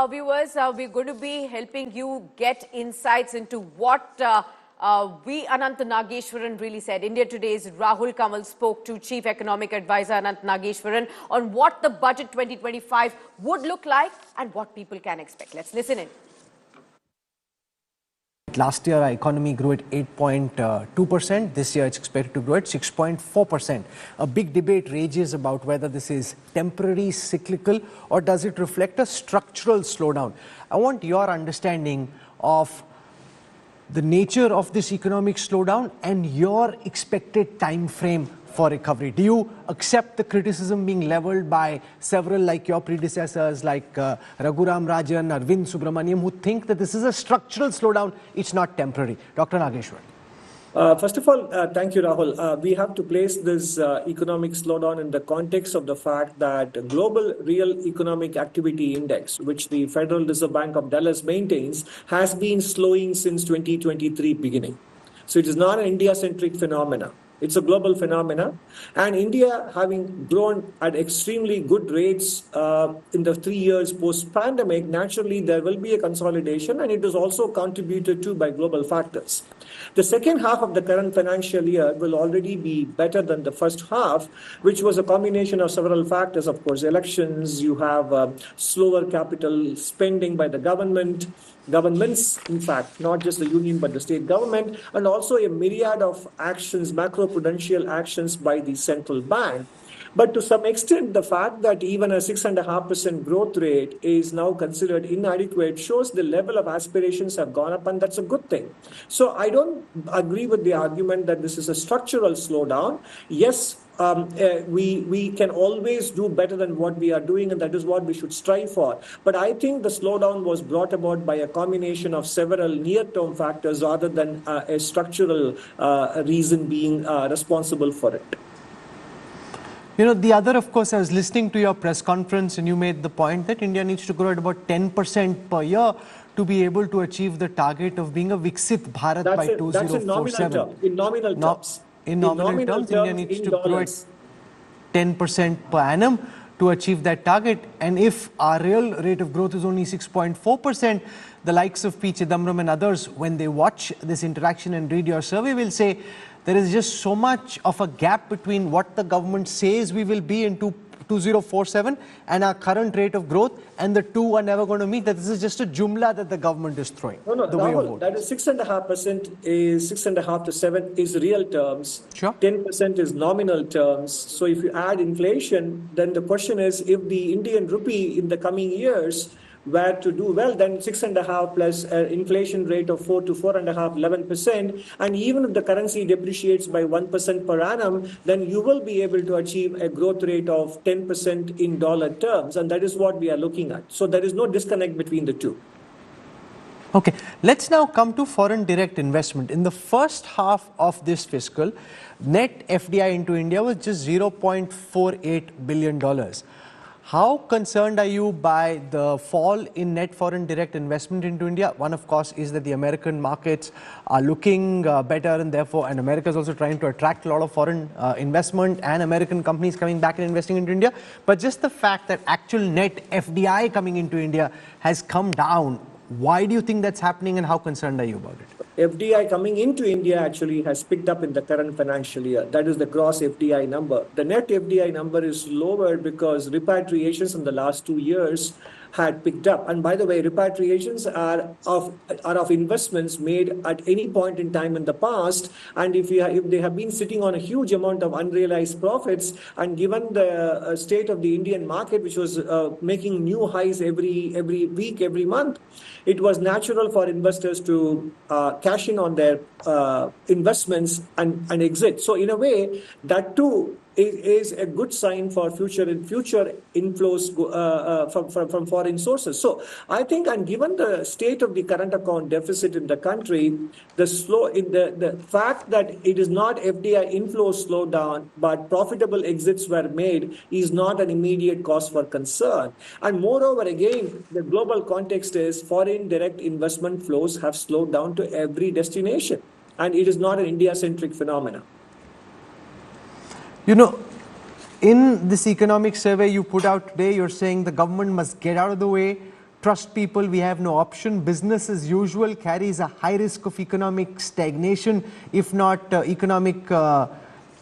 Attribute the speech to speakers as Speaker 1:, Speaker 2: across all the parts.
Speaker 1: Viewers, we're going to be helping you get insights into what Anantha Nageswaran really said. India Today's Rahul Kamal spoke to Chief Economic Advisor Anantha Nageswaran on what the budget 2025 would look like and what people can expect. Let's listen in.
Speaker 2: Last year, our economy grew at 8.2%. This year, it's expected to grow at 6.4%. A big debate rages about whether this is temporary, cyclical, or does it reflect a structural slowdown. I want your understanding of the nature of this economic slowdown and your expected time frame for recovery. Do you accept the criticism being leveled by several like your predecessors like Raghuram Rajan, Arvind Subramaniam, who think that this is a structural slowdown, it's not temporary? Dr. Nageshwaran.
Speaker 3: First of all, thank you, Rahul. We have to place this economic slowdown in the context of the fact that global real economic activity index, which the Federal Reserve Bank of Dallas maintains, has been slowing since 2023 beginning. So it is not an India-centric phenomenon. It's a global phenomena, and India, having grown at extremely good rates in the 3 years post-pandemic, naturally there will be a consolidation, and it is also contributed to by global factors. The second half of the current financial year will already be better than the first half, which was a combination of several factors. Of course, elections, you have slower capital spending by the governments, in fact, not just the union but the state government, and also a myriad of actions, macroprudential actions by the central bank. But to some extent, the fact that even a 6.5% growth rate is now considered inadequate shows the level of aspirations have gone up, and that's a good thing. So I don't agree with the argument that this is a structural slowdown. Yes, we can always do better than what we are doing, and that is what we should strive for. But I think the slowdown was brought about by a combination of several near-term factors rather than a structural reason being responsible for it.
Speaker 2: You know, the other, of course, I was listening to your press conference and you made the point that India needs to grow at about 10% per year to be able to achieve the target of being a Viksit Bharat by 2047.
Speaker 3: That's in nominal terms. In nominal terms.
Speaker 2: In nominal terms, India needs to grow at 10% per annum to achieve that target. And if our real rate of growth is only 6.4%, the likes of P. Chidambaram and others, when they watch this interaction and read your survey, will say there is just so much of a gap between what the government says we will be in 2047 and our current rate of growth, and the two are never going to meet. That this is just a jumla that the government is throwing.
Speaker 3: No, Rahul, that is 6.5% is 6.5 to 7 is real terms.
Speaker 2: Sure.
Speaker 3: 10% is nominal terms. So if you add inflation, then the question is, if the Indian rupee in the coming years were to do well, then 6.5 plus inflation rate of 4 to 4.5, 11%. And even if the currency depreciates by 1% per annum, then you will be able to achieve a growth rate of 10% in dollar terms. And that is what we are looking at. So there is no disconnect between the two.
Speaker 2: Okay, let's now come to foreign direct investment. In the first half of this fiscal, net FDI into India was just $0.48 billion. How concerned are you by the fall in net foreign direct investment into India? One, of course, is that the American markets are looking better, and therefore, and America is also trying to attract a lot of foreign investment and American companies coming back and investing into India. But just the fact that actual net FDI coming into India has come down, why do you think that's happening, and how concerned are you about it?
Speaker 3: FDI coming into India actually has picked up in the current financial year. That is the gross FDI number. The net FDI number is lower because repatriations in the last 2 years had picked up. And by the way, repatriations are of investments made at any point in time in the past. And if they have been sitting on a huge amount of unrealized profits, and given the state of the Indian market, which was making new highs every week, every month, it was natural for investors to cash in on their investments and exit. So in a way, that too is a good sign for future inflows from foreign sources. So I think, and given the state of the current account deficit in the country, the fact that it is not FDI inflows slowed down, but profitable exits were made, is not an immediate cause for concern. And moreover, again, the global context is foreign direct investment flows have slowed down to every destination, and it is not an India-centric phenomenon.
Speaker 2: You know, in this economic survey you put out today, you're saying the government must get out of the way trust people, we have no option. Business as usual carries a high risk of economic stagnation, if not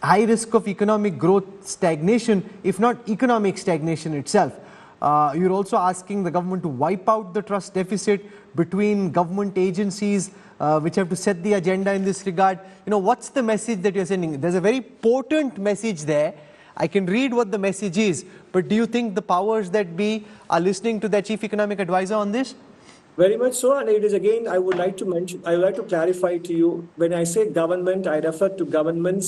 Speaker 2: high risk of economic growth stagnation, if not economic stagnation itself. You're also asking the government to wipe out the trust deficit between government agencies, which have to set the agenda in this regard. What's the message that you're sending? There's a very potent message there. I can read what the message is, but do you think the powers that be are listening to their chief economic advisor on this?
Speaker 3: Very much so, and it is again, I would like to clarify to you, when I say government, I refer to government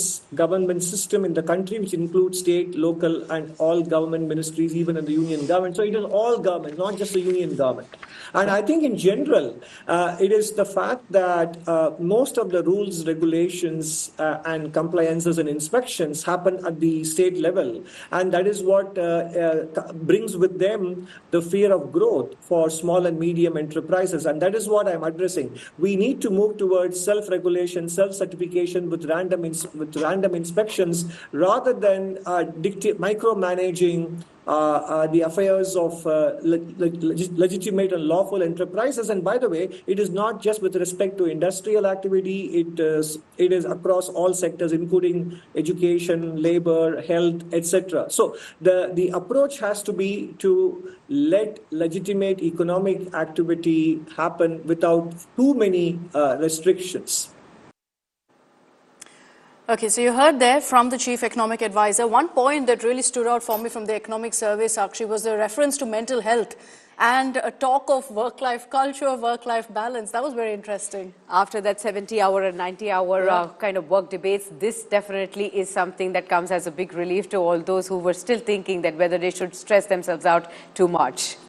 Speaker 3: system in the country, which includes state, local, and all government ministries, even in the union government. So it is all government, not just the union government. And I think in general, it is the fact that most of the rules, regulations, and compliances and inspections happen at the state level. And that is what brings with them the fear of growth for small and medium enterprises. And that is what I'm addressing. We need to move towards self-regulation, self-certification with random inspections, rather than micromanaging the affairs of legitimate and lawful enterprises. And by the way, it is not just with respect to industrial activity, it is across all sectors, including education, labor, health, etc. So the approach has to be to let legitimate economic activity happen without too many restrictions.
Speaker 4: Okay, so you heard there from the Chief Economic Advisor. One point that really stood out for me from the economic survey, Sakshi, was the reference to mental health and a talk of work-life culture, work-life balance. That was very interesting.
Speaker 1: After that 70-hour and 90-hour kind of work debates, this definitely is something that comes as a big relief to all those who were still thinking that whether they should stress themselves out too much.